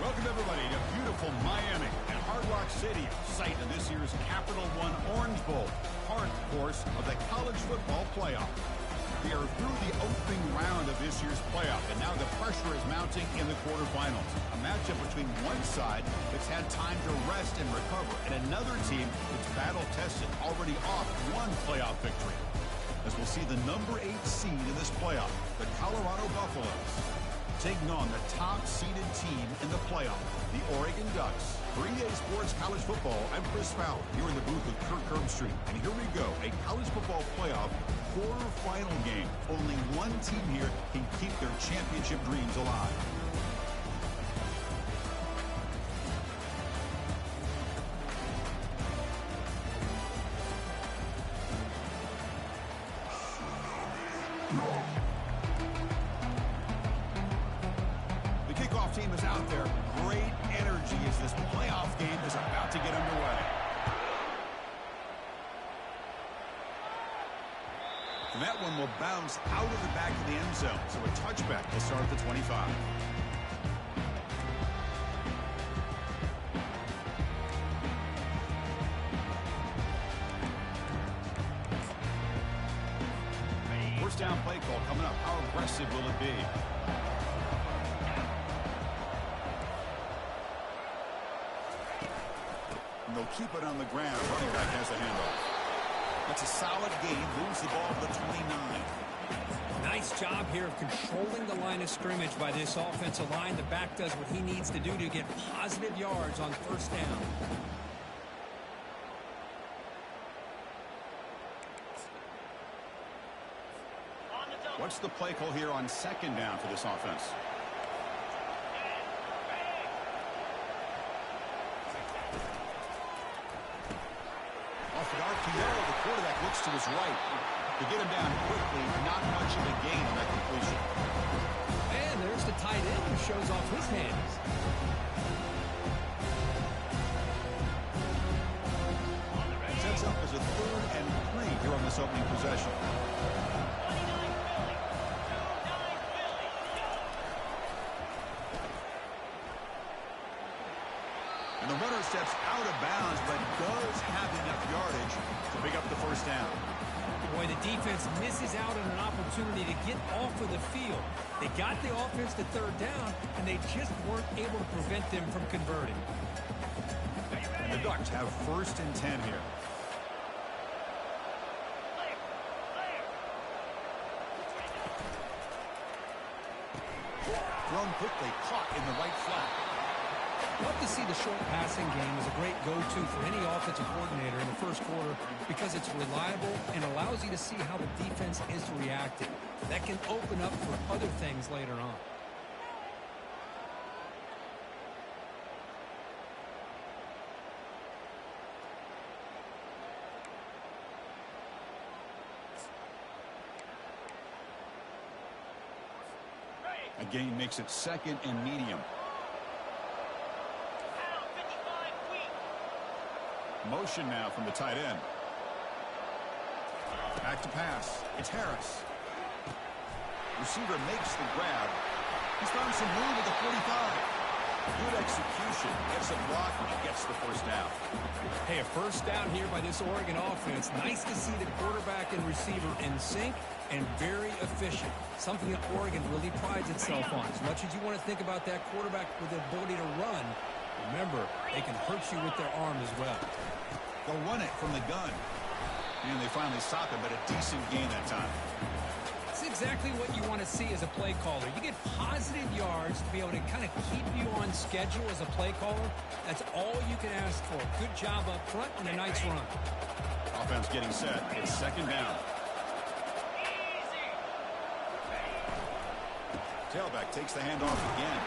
Welcome, everybody, to beautiful Miami and Hard Rock Stadium, site of this year's Capital One Orange Bowl, part, of course, of the college football playoff. We are through the opening round of this year's playoff, and now the pressure is mounting in the quarterfinals. A matchup between one side that's had time to rest and recover, and another team that's battle-tested, already off one playoff victory. As we'll see the number 8 seed in this playoff, the Colorado Buffaloes, taking on the top-seeded team in the playoff, the Oregon Ducks. For EA Sports College Football, I'm Chris Fowler, here in the booth with Kirk Herbstreit. And here we go, a college football playoff quarterfinal game. Only one team here can keep their championship dreams alive. Team is out there. Great energy as this playoff game is about to get underway. And that one will bounce out of the back of the end zone. So a touchback will start at the 25. First down play call coming up. How aggressive will it be? They'll keep it on the ground. Running back has the handoff. That's a solid gain. Moves the ball to the 29. Nice job here of controlling the line of scrimmage by this offensive line. The back does what he needs to do to get positive yards on first down. What's the play call here on second down for this offense? The quarterback looks to his right. To get him down quickly, not much of a gain on that completion. And there's the tight end who shows off his hands. Sets up as a 3rd and 3 here on this opening possession. And the runner steps out of bounds, but does have enough yardage to pick up the first down. Boy, the defense misses out on an opportunity to get off of the field. They got the offense to 3rd down, and they just weren't able to prevent them from converting. And the Ducks have 1st and 10 here. Thrown quickly, caught in the right flat. Love to see the short passing game as a great go-to for any offensive coordinator in the first quarter because it's reliable and allows you to see how the defense is reacting. That can open up for other things later on. A gain makes it 2nd and medium. Motion now from the tight end. Back to pass. It's Harris. Receiver makes the grab. He's found some room at the 45. Good execution. Gets a block and gets the first down. Hey, a first down here by this Oregon offense. Nice to see the quarterback and receiver in sync and very efficient. Something that Oregon really prides itself on. As much as you want to think about that quarterback with the ability to run, remember, they can hurt you with their arm as well. They'll run it from the gun. And they finally stop it, but a decent gain that time. That's exactly what you want to see as a play caller. You get positive yards to be able to kind of keep you on schedule as a play caller. That's all you can ask for. Good job up front and a nice run. Offense getting set. It's 2nd down. Tailback takes the handoff again.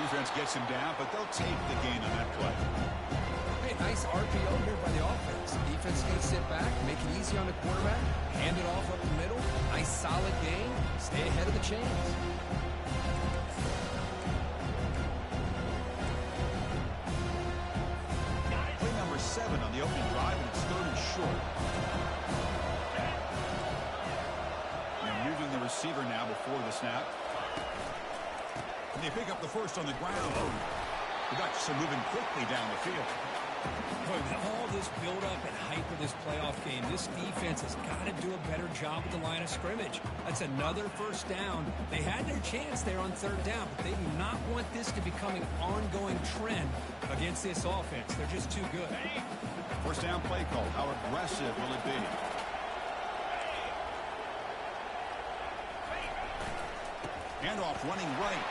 Defense gets him down, but they'll take the gain on that play. Hey, nice RPO here by the offense. Defense is going to sit back, make it easy on the quarterback, hand it off up the middle. Nice solid gain. Stay ahead of the chains. Play number 7 on the opening drive, and it's 3rd and short. And moving the receiver now before the snap. And they pick up the first on the ground. The Ducks are moving quickly down the field. Boy, with all this build-up and hype of this playoff game, this defense has got to do a better job at the line of scrimmage. That's another first down. They had their chance there on third down, but they do not want this to become an ongoing trend against this offense. They're just too good. First down play call. How aggressive will it be? Handoff running right.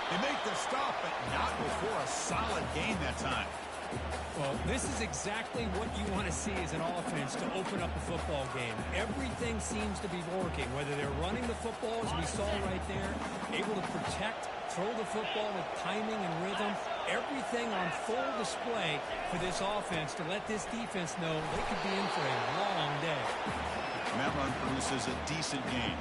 They make the stop, but not before a solid gain that time. Well, this is exactly what you want to see as an offense to open up a football game. Everything seems to be working, whether they're running the football, as we saw right there, able to protect, throw the football with timing and rhythm. Everything on full display for this offense to let this defense know they could be in for a long day. And that run produces a decent gain.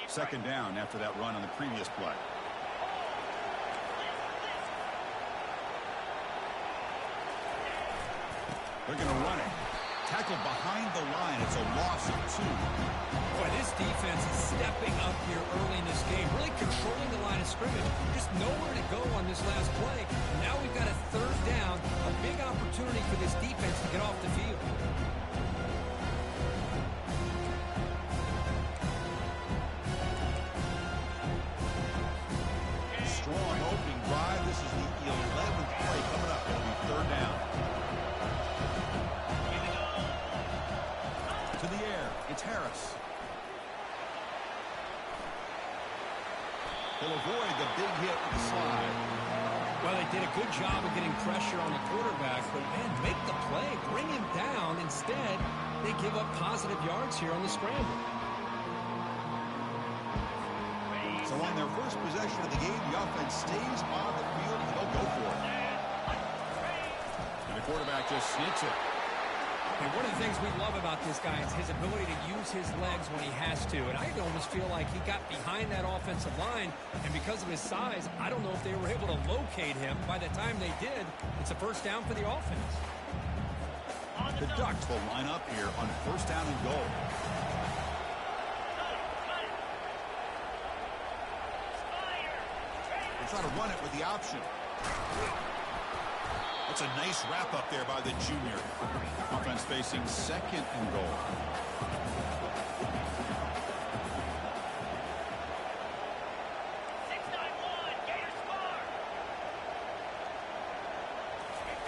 Second down after that run on the previous play. They're going to run it. Tackled behind the line. It's a loss of 2. Boy, this defense is stepping up here early in this game, really controlling the line of scrimmage. Just nowhere to go on this last play. Now we've got a third down, a big opportunity for this defense to get off the field. Strong opening drive. This is the 11th play coming up. It'll be third down. To the air. It's Harris. They'll avoid the big hit with the slide. Well, they did a good job of getting pressure on the quarterback, but, man, make the play. Bring him down. Instead, they give up positive yards here on the scramble. So on their first possession of the game, the offense stays on the field, and they'll go for it. And the quarterback just sneaks it. And one of the things we love about this guy is his ability to use his legs when he has to. And I almost feel like he got behind that offensive line, and because of his size, I don't know if they were able to locate him. By the time they did, it's a first down for the offense. The Ducks will line up here on first down and goal. They try to run it with the option. That's a nice wrap up there by the junior. Offense facing second and goal.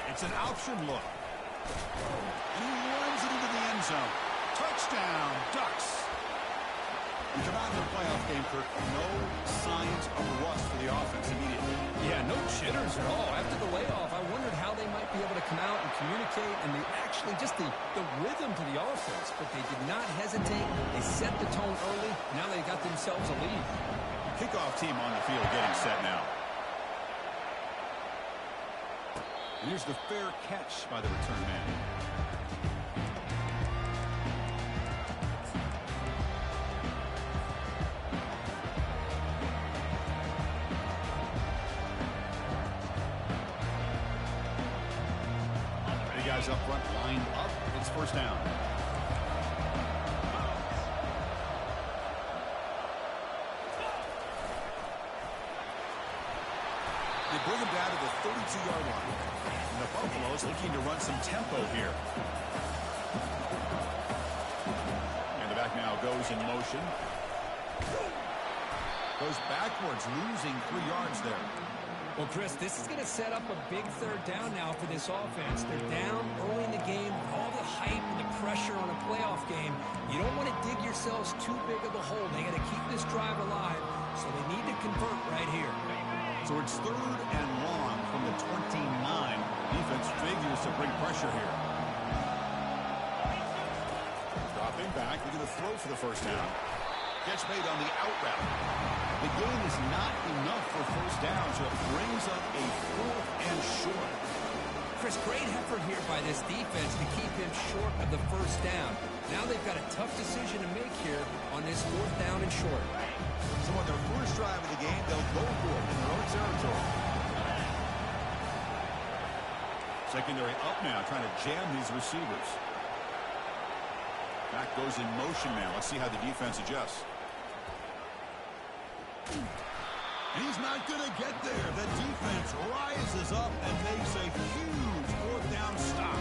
It's an option look. And he runs it into the end zone. Touchdown, Ducks. We come out of the playoff game, Kirk. No signs of rust for the offense immediately. Yeah, no jitters at all. After the layoff, I wondered how they might be able to come out and communicate, and they actually just the rhythm to the offense. But they did not hesitate. They set the tone early. Now they got themselves a lead. Kickoff team on the field getting set now. And here's the fair catch by the return man. Guys up front lined up. It's first down. They bring him down to the 32-yard line. And the Buffaloes looking to run some tempo here. And the back now goes in motion. Goes backwards, losing 3 yards there. Well, Chris, this is going to set up a big third down now for this offense. They're down early in the game with all the hype and the pressure on a playoff game. You don't want to dig yourselves too big of a hole. They got to keep this drive alive, so they need to convert right here. So it's third and long from the 29. Defense figures to bring pressure here. Dropping back, they're going to throw for the first down. Catch made on the out route. The gain is not enough for first down, so it brings up a 4th and short. Chris, great effort here by this defense to keep him short of the first down. Now they've got a tough decision to make here on this 4th down and short. So on their first drive of the game, they'll go for it in their own territory. Secondary up now, trying to jam these receivers. Back goes in motion now. Let's see how the defense adjusts. And he's not going to get there. The defense rises up and makes a huge fourth down stop.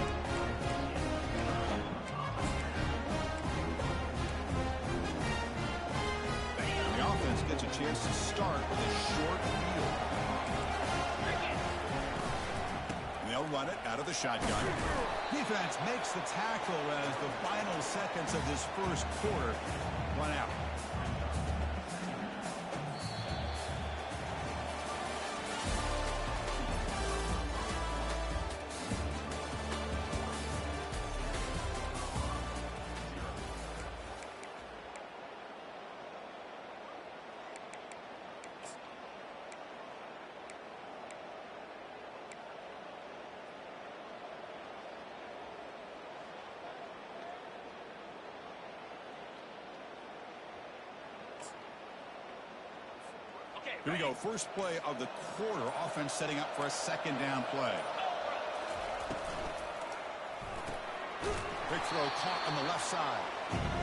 And the offense gets a chance to start with a short field. And they'll run it out of the shotgun. Defense makes the tackle as the final seconds of this first quarter run out. Here we go. First play of the quarter. Offense setting up for a second down play. Big throw caught on the left side.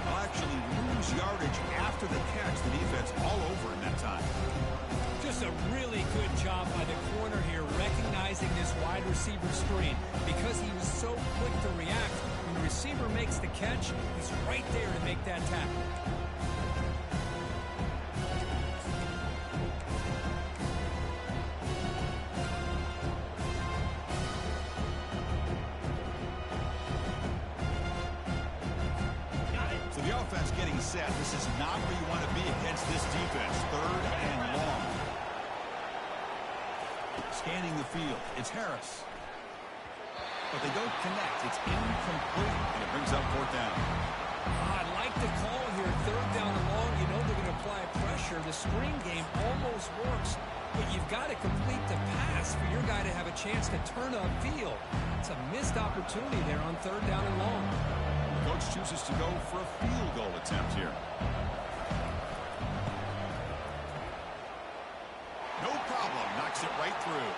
They'll actually lose yardage after the catch. The defense all over in that time. Just a really good job by the corner here, recognizing this wide receiver screen. Because he was so quick to react, when the receiver makes the catch, he's right there to make that tackle. Getting set. This is not where you want to be against this defense. Third and long. Scanning the field. It's Harris. But they don't connect. It's incomplete. And it brings up fourth down. I'd like the call here. Third down and long. You know they're going to apply pressure. The screen game almost works. But you've got to complete the pass for your guy to have a chance to turn upfield. It's a missed opportunity there on third down and long. Coach chooses to go for a field goal attempt here. No problem. Knocks it right through.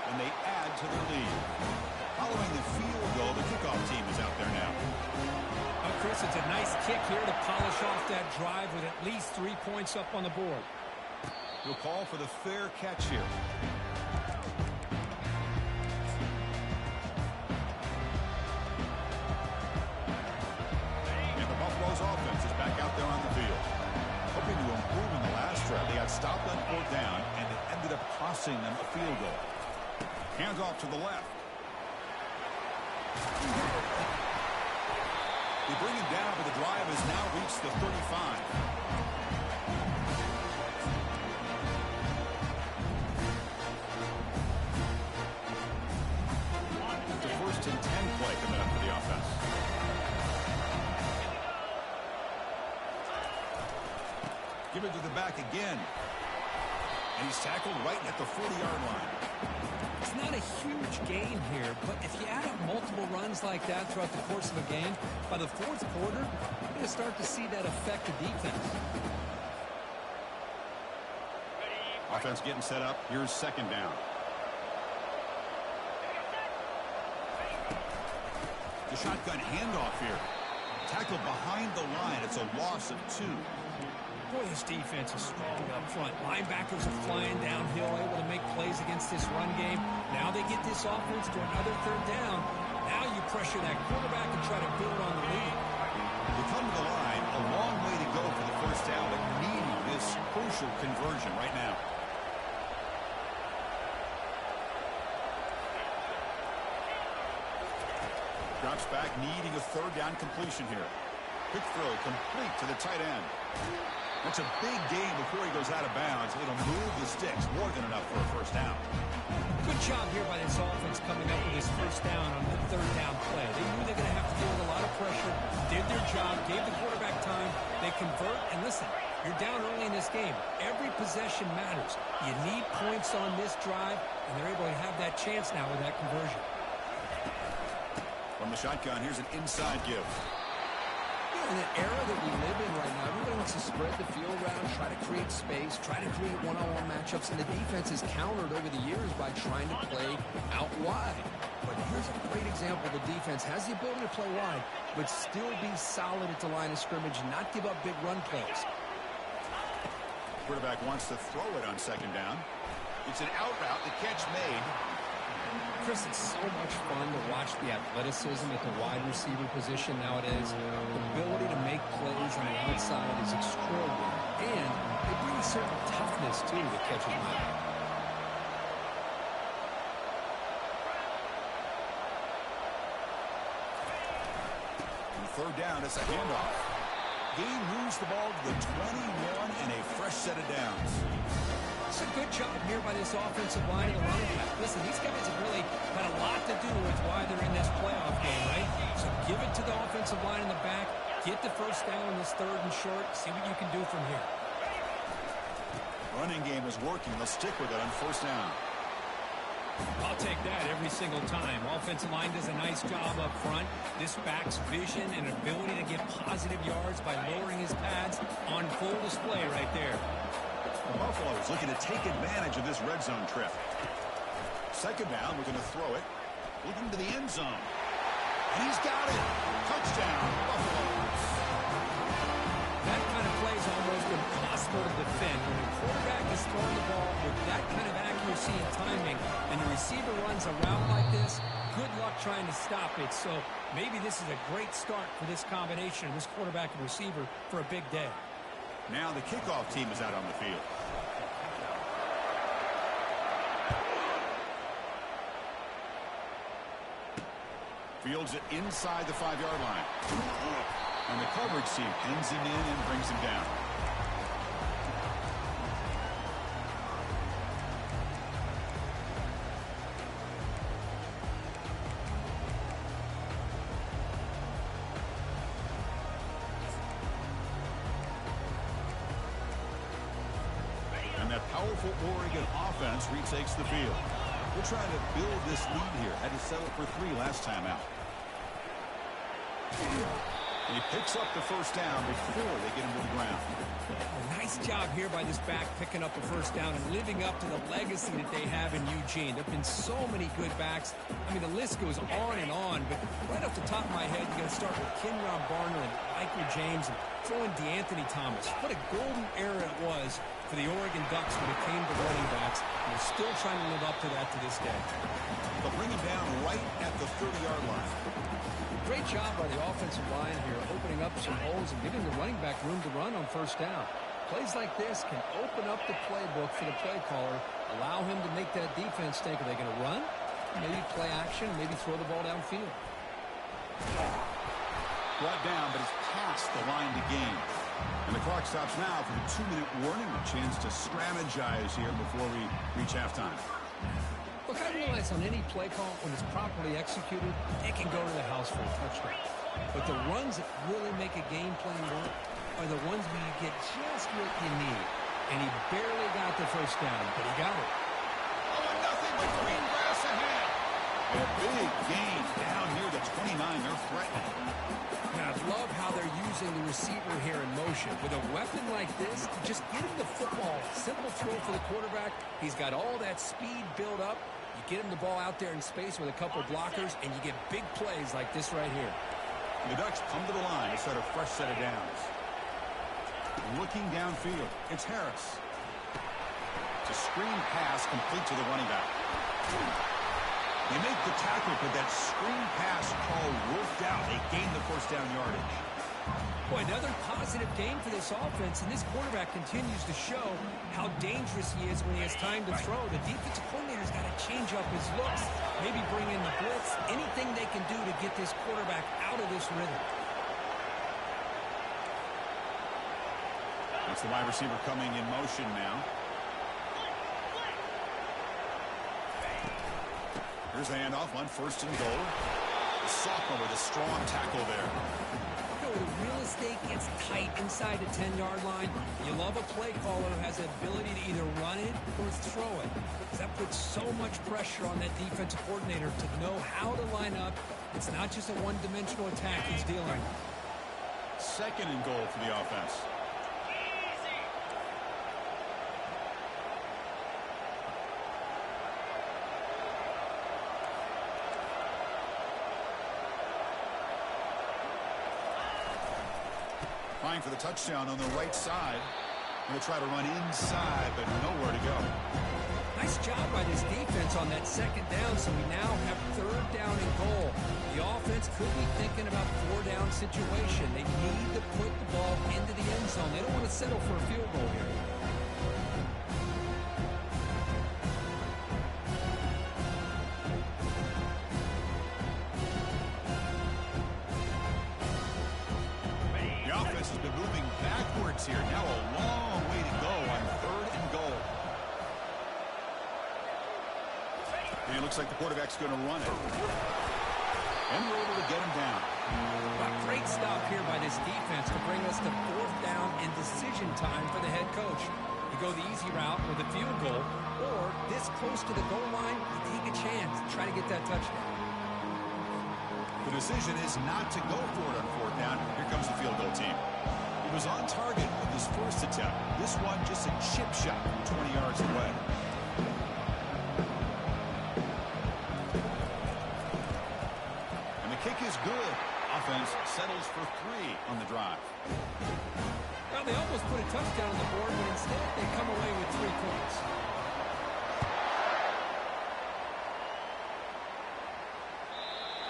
And they add to their lead. Following the field goal, the kickoff team is out there now. Well, Chris, it's a nice kick here to polish off that drive with at least 3 points up on the board. He'll call for the fair catch here. Offense is back out there on the field. Hoping to improve in the last drive. They got stopped on fourth down, and it ended up costing them a field goal. Hands off to the left. They bring him down, but the drive has now reached the 35. It's a 1st and 10 play coming up for the offense. Give it to the back again. And he's tackled right at the 40-yard line. It's not a huge gain here, but if you add up multiple runs like that throughout the course of a game, by the fourth quarter, you're going to start to see that affect the defense. Offense getting set up. Here's second down. The shotgun handoff here. Tackled behind the line. It's a loss of 2. Boy, this defense is strong up front. Linebackers are flying downhill, able to make plays against this run game. Now they get this offense to another third down. Now you pressure that quarterback and try to build on the lead. They come to the line, a long way to go for the first down, but needing this crucial conversion right now. Drops back, needing a third down completion here. Quick throw, complete to the tight end. That's a big gain before he goes out of bounds. It'll move the sticks more than enough for a first down. Good job here by this offense coming up with this first down on the third down play. They knew they're going to have to deal with a lot of pressure, did their job, gave the quarterback time. They convert, and listen, you're down early in this game. Every possession matters. You need points on this drive, and they're able to have that chance now with that conversion. From the shotgun, here's an inside give. In the era that we live in right now, everybody wants to spread the field around, try to create space, try to create one-on-one matchups, and the defense has countered over the years by trying to play out wide. But here's a great example. The defense has the ability to play wide, but still be solid at the line of scrimmage and not give up big run plays. Quarterback wants to throw it on second down. It's an out route. The catch made. Chris, it's so much fun to watch the athleticism at the wide receiver position nowadays. The ability to make plays on the outside is extraordinary. And it brings certain toughness, too, to catches made. Third down, it's a handoff. Gain moves the ball to the 21 and a fresh set of downs. It's a good job here by this offensive line and the running back. Listen, these guys have really had a lot to do with why they're in this playoff game, right? So give it to the offensive line in the back. Get the first down in this third and short. See what you can do from here. Running game is working. They'll stick with it on first down. I'll take that every single time. Offensive line does a nice job up front. This back's vision and ability to get positive yards by lowering his pads on full display right there. The Buffalo is looking to take advantage of this red zone trip. Second down, we're going to throw it. Looking to the end zone. And he's got it. Touchdown, Buffalo. That kind of play is almost impossible to defend. When a quarterback is throwing the ball with that kind of accuracy and timing, and the receiver runs a route like this, good luck trying to stop it. So maybe this is a great start for this combination of this quarterback and receiver for a big day. Now the kickoff team is out on the field. Fields it inside the 5-yard line. And the coverage team pins him in and brings him down. And that powerful Oregon offense retakes the field. We're trying to build this lead here. Had to settle for 3 last time out. And he picks up the first down before they get him to the ground. Nice job here by this back picking up the first down and living up to the legacy that they have in Eugene. There have been so many good backs. I mean, the list goes on and on, but right off the top of my head, you're going to start with Kenyon Barner and Michael James and throw in DeAnthony Thomas. What a golden era it was for the Oregon Ducks when it came to running backs. And they're still trying to live up to that to this day. They'll bring him down right at the 30-yard line. Great job by the offensive line here, opening up some holes and giving the running back room to run on first down. Plays like this can open up the playbook for the play caller, allow him to make that defense think, are they going to run? Maybe play action, maybe throw the ball downfield. Brought down, but it's past the line to gain. And the clock stops now for the 2-minute warning, a chance to strategize here before we reach halftime. Look, I realize on any play call, when it's properly executed, it can go to the house for a touchdown. But the runs that really make a game plan work are the ones where you get just what you need. And he barely got the first down, but he got it. Oh, and nothing but green grass ahead. A big gain down here to 29. They're threatening. Now, I love how they're using the receiver here in motion. With a weapon like this, just get him the football. Simple throw for the quarterback. He's got all that speed built up. You get him the ball out there in space with a couple blockers, and you get big plays like this right here. The Ducks come to the line to set a fresh set of downs. Looking downfield, it's Harris. It's a screen pass complete to the running back. They make the tackle, but that screen pass call worked out. They gain the first down yardage. Boy, another positive game for this offense, and this quarterback continues to show how dangerous he is when he has time to throw. The defensive coordinator's got to change up his looks, maybe bring in the blitz, anything they can do to get this quarterback out of this rhythm. That's the wide receiver coming in motion now. Here's the handoff on first and goal. The sophomore with a strong tackle there. The real estate gets tight inside the 10-yard line. You love a play caller who has the ability to either run it or throw it. That puts so much pressure on that defensive coordinator to know how to line up. It's not just a one-dimensional attack he's dealing with. Second and goal for the offense. Fine for the touchdown on the right side. Going to try to run inside, but nowhere to go. Nice job by this defense on that second down, so we now have third down and goal. The offense could be thinking about four-down situation. They need to put the ball into the end zone. They don't want to settle for a field goal here. Here. Now a long way to go on third and goal. And it looks like the quarterback's going to run it. And we're able to get him down. A great stop here by this defense to bring us to fourth down and decision time for the head coach. You go the easy route with a field goal, or this close to the goal line, you take a chance to try to get that touchdown. The decision is not to go for it on fourth down. Here comes the field goal team. He was on target with his first attempt. This one just a chip shot from 20 yards away. And the kick is good. Offense settles for 3 on the drive. Well, they almost put a touchdown on the board, but instead they come away with 3 points.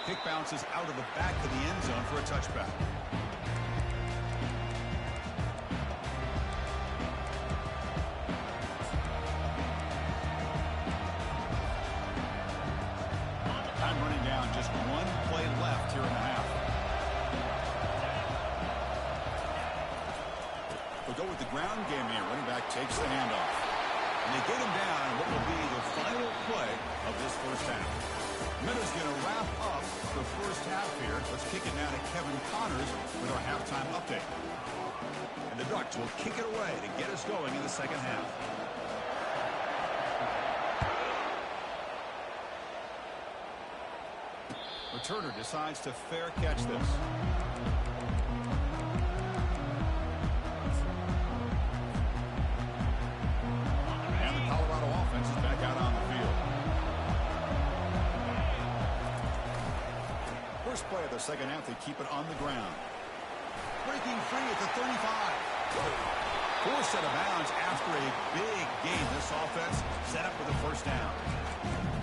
Kick bounces out of the back of the end zone for a touchback. Just one play left here in the half. We'll go with the ground game here. Running back takes the handoff. And they get him down in what will be the final play of this first half. Minutes going to wrap up the first half here. Let's kick it now to Kevin Connors with our halftime update. And the Ducks will kick it away to get us going in the second half. Returner decides to fair catch this. And the Colorado offense is back out on the field. First play of the second half, they keep it on the ground. Breaking free at the 35. Forced out of bounds after a big gain. This offense set up for the first down.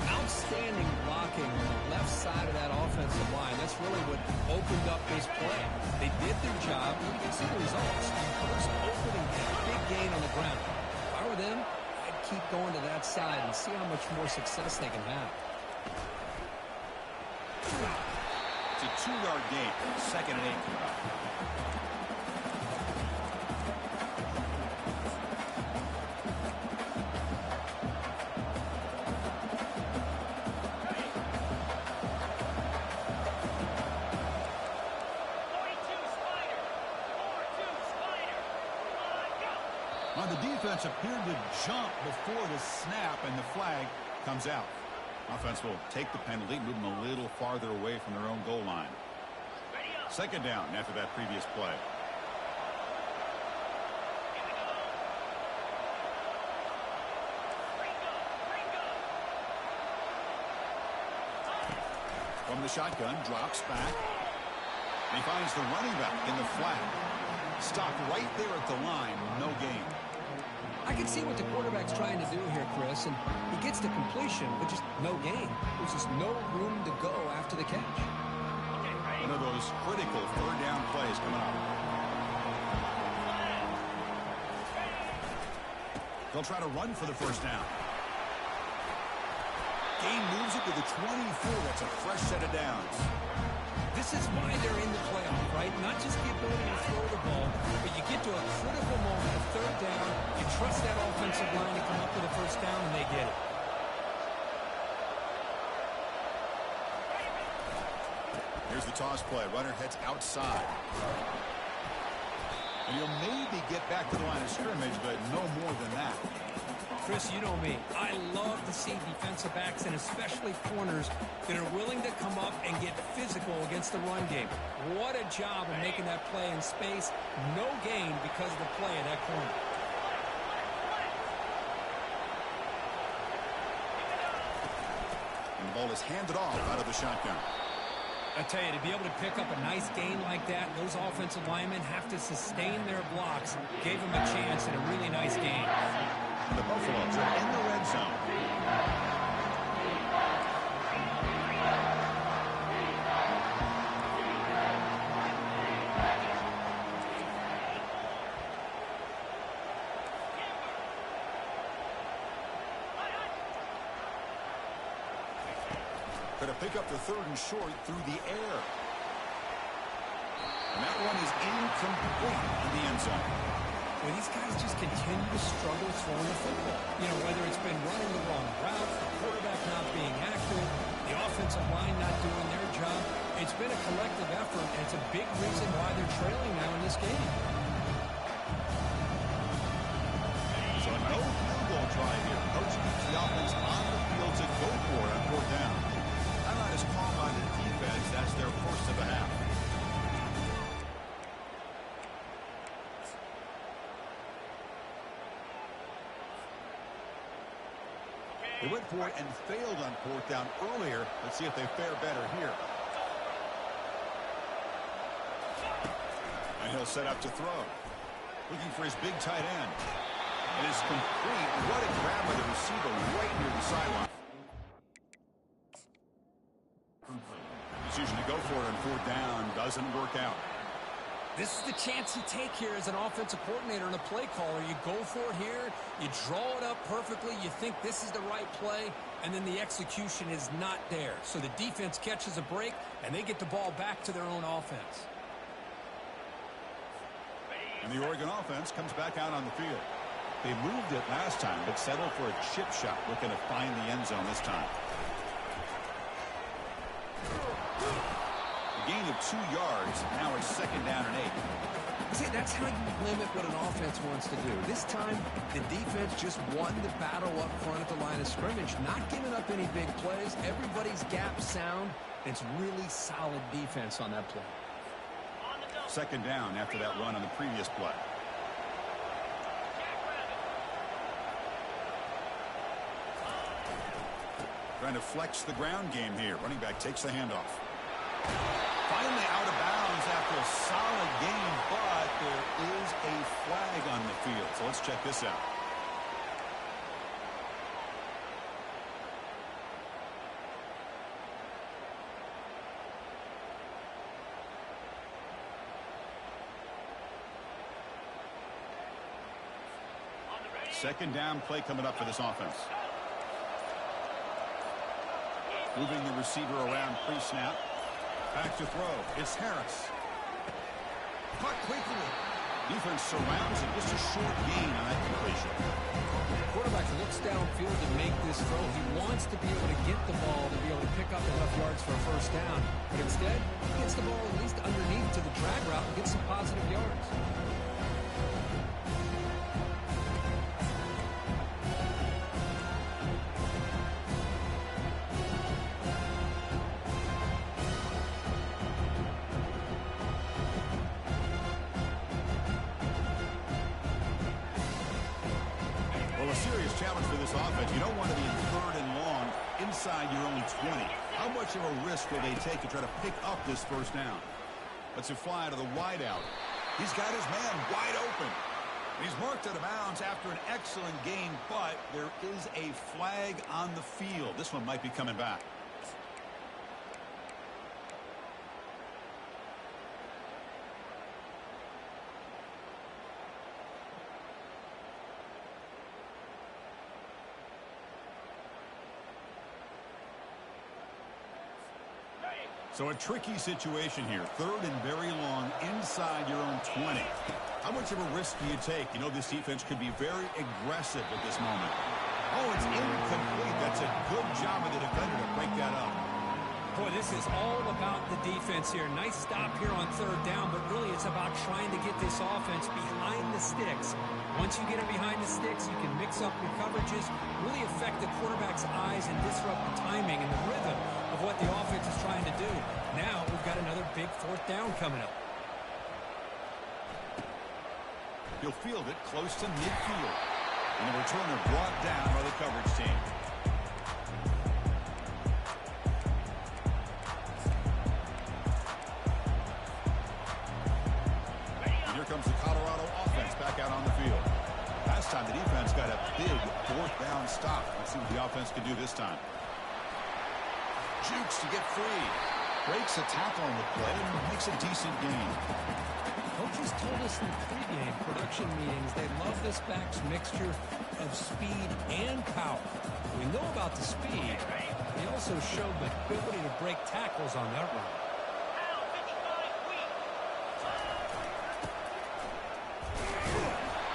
Outstanding blocking on the left side of that offensive line. That's really what opened up this play. They did their job. You can see the results. First opening, big gain on the ground. If I were them, I'd keep going to that side and see how much more success they can have. It's a 2-yard gain. Second and 8. The defense appeared to jump before the snap, and the flag comes out. Offense will take the penalty, move them a little farther away from their own goal line. Second down after that previous play. From the shotgun, drops back. And he finds the running back in the flat. Stopped right there at the line, no gain. I can see what the quarterback's trying to do here, Chris, and he gets the completion, but just no gain. There's just no room to go after the catch. One of those critical third down plays coming up. They'll try to run for the first down. Gain moves it to the 24. That's a fresh set of downs. This is why they're in the playoff, right? Not just the ability to throw the ball, but you get to a critical moment, a third down, you trust that offensive line to come up with a first down, and they get it. Here's the toss play. Runner heads outside. And he'll maybe get back to the line of scrimmage, but no more than that. Chris, you know me. I love to see defensive backs and especially corners that are willing to come up and get physical against the run game. What a job of making that play in space. No gain because of the play of that corner. And the ball is handed off out of the shotgun. I tell you, to be able to pick up a nice gain like that, those offensive linemen have to sustain their blocks. Gave them a chance and a really nice gain. The Buffaloes are in the red zone. Going to pick up the 3rd and short through the air. And that one is incomplete in the end zone. Well, these guys just continue to struggle throwing the football. You know, whether it's been running the wrong route, the quarterback not being active, the offensive line not doing their job. It's been a collective effort, and it's a big reason why they're trailing now in this game. So a no field goal try here. Coach keeps the offense on the field to go for it on 4th down. I'm not as calm on the defense. That's their first of the half. They went for it and failed on 4th down earlier. Let's see if they fare better here. And he'll set up to throw. Looking for his big tight end. It is complete. What a grab by the receiver right near the sideline. Decision to go for it on 4th down doesn't work out. This is the chance you take here as an offensive coordinator and a play caller. You go for it here, you draw it up perfectly, you think this is the right play, and then the execution is not there. So the defense catches a break, and they get the ball back to their own offense. And the Oregon offense comes back out on the field. They moved it last time, but settled for a chip shot, looking to find the end zone this time. Gain of 2 yards. Now it's 2nd down and 8. See, that's how you limit what an offense wants to do. This time, the defense just won the battle up front at the line of scrimmage, not giving up any big plays. Everybody's gap sound. It's really solid defense on that play. 2nd down after that run on the previous play. Trying to flex the ground game here. Running back takes the handoff. Finally out of bounds after a solid game, but there is a flag on the field. So let's check this out. Second down play coming up for this offense. Moving the receiver around pre-snap. Back to throw. It's Harris. Caught quickly. Defense surrounds it. Just a short gain on that completion. The quarterback looks downfield to make this throw. He wants to be able to get the ball to be able to pick up enough yards for a 1st down. But instead, he gets the ball at least underneath to the drag route and gets some positive yards. Challenge for this offense. You don't want to be in 3rd and long inside your own 20. How much of a risk will they take to try to pick up this 1st down? Let's it fly to the wide out. He's got his man wide open. He's marked out of bounds after an excellent game, but there is a flag on the field. This one might be coming back. So a tricky situation here. 3rd and very long inside your own 20. How much of a risk do you take? You know this defense could be very aggressive at this moment. Oh, it's incomplete. That's a good job of the defender to break that up. Boy, this is all about the defense here. Nice stop here on third down, but really it's about trying to get this offense behind the sticks. Once you get it behind the sticks, you can mix up your coverages, really affect the quarterback's eyes and disrupt the timing and the rhythm of what the offense is trying to do. Now we've got another big fourth down coming up. He'll field it close to midfield. And the returner brought down by the coverage team. And here comes the Colorado offense back out on the field. Last time the defense got a big fourth down stop. Let's see what the offense can do this time. Jukes to get free. Breaks a tackle on the play and makes a decent gain. Coaches told us in the pregame production meetings they love this back's mixture of speed and power. We know about the speed. He also showed the ability to break tackles on that run.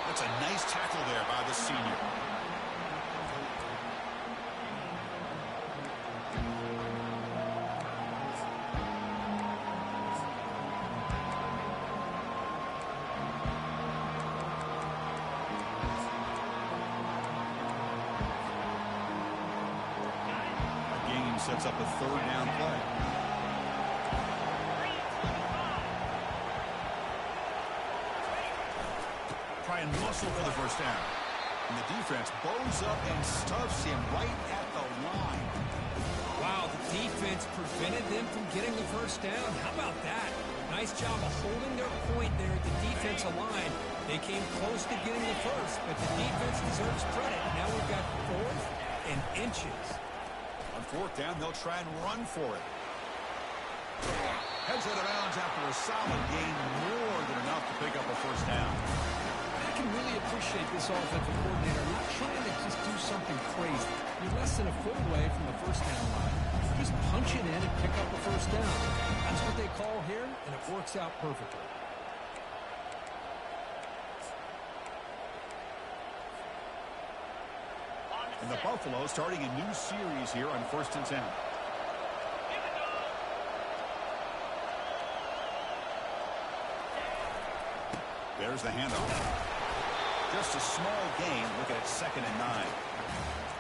That's a nice tackle there by the senior. Sets up a third down play. Try and muscle for the first down. And the defense bows up and stuffs him right at the line. Wow, the defense prevented them from getting the first down. How about that? Nice job of holding their point there at the defensive line. They came close to getting the first, but the defense deserves credit. Now we've got fourth and inches. On fourth down, they'll try and run for it. Heads out of bounds after a solid gain, more than enough to pick up a first down. I can really appreciate this offensive coordinator not trying to just do something crazy. You're less than a foot away from the first down line. Just punch it in and pick up the first down. That's what they call here, and it works out perfectly. And the Buffalo starting a new series here on 1st and 10. There's the handoff. Just a small gain. Look at it, 2nd and 9.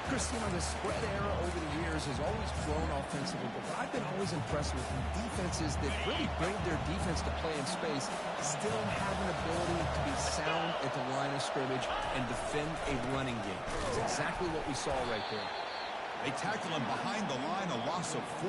Chris, you know, the spread era over the years has always grown offensively, but I've been always impressed with defenses that really bring their defense to play in space, still have an ability to be sound at the line of scrimmage and defend a running game. That's exactly what we saw right there. They tackle him behind the line, a loss of 4.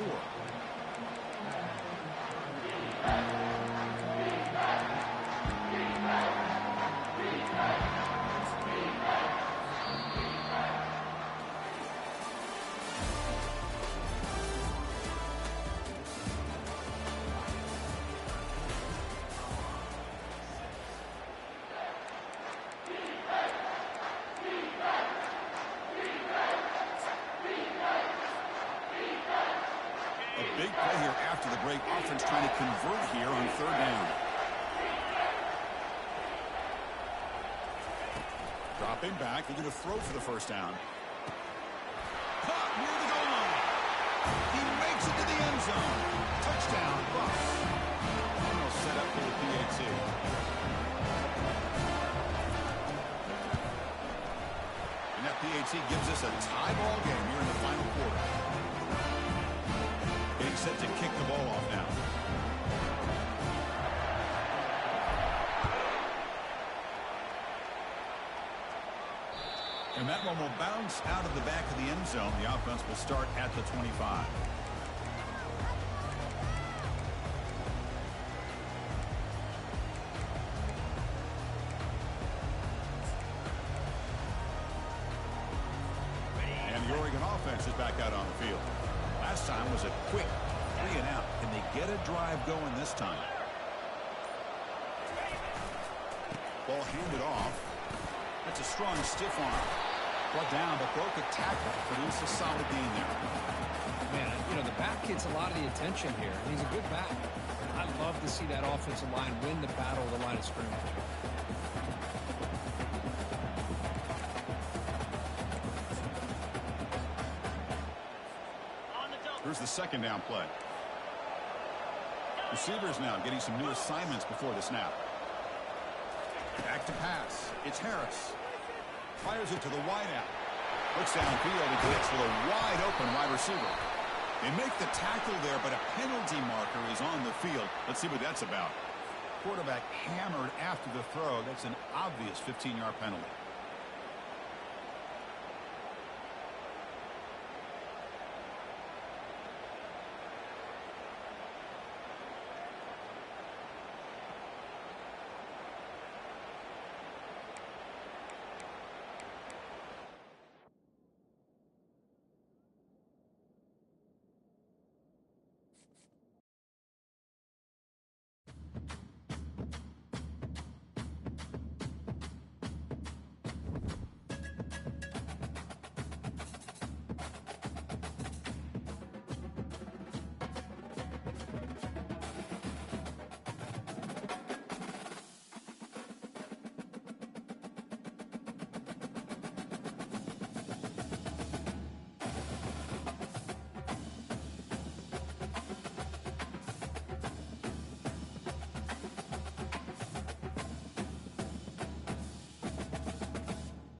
Big play here after the break. Offense trying to convert here on 3rd down. Dropping back. They're going to throw for the first down. Caught near the goal line. He makes it to the end zone. Touchdown, Bucs. And they'll set up for the PAT. And that PAT gives us a tie ball game here in the final quarter. Getting set to kick the ball off now. And that one will bounce out of the back of the end zone. The offense will start at the 25. And the Oregon offense is back out on the field. Last time was a quick 3 and out. Can they get a drive going this time? Ball handed off. That's a strong stiff arm. Brought down, but broke a tackle. Produced a solid gain there. Man, you know, the back gets a lot of the attention here. He's a good back. I love to see that offensive line win the battle of the line of scrimmage. Here's the 2nd down play. Receivers now getting some new assignments before the snap. Back to pass. It's Harris. Fires it to the wideout. Looks downfield and connects with a wide-open wide receiver. They make the tackle there, but a penalty marker is on the field. Let's see what that's about. Quarterback hammered after the throw. That's an obvious 15-yard penalty.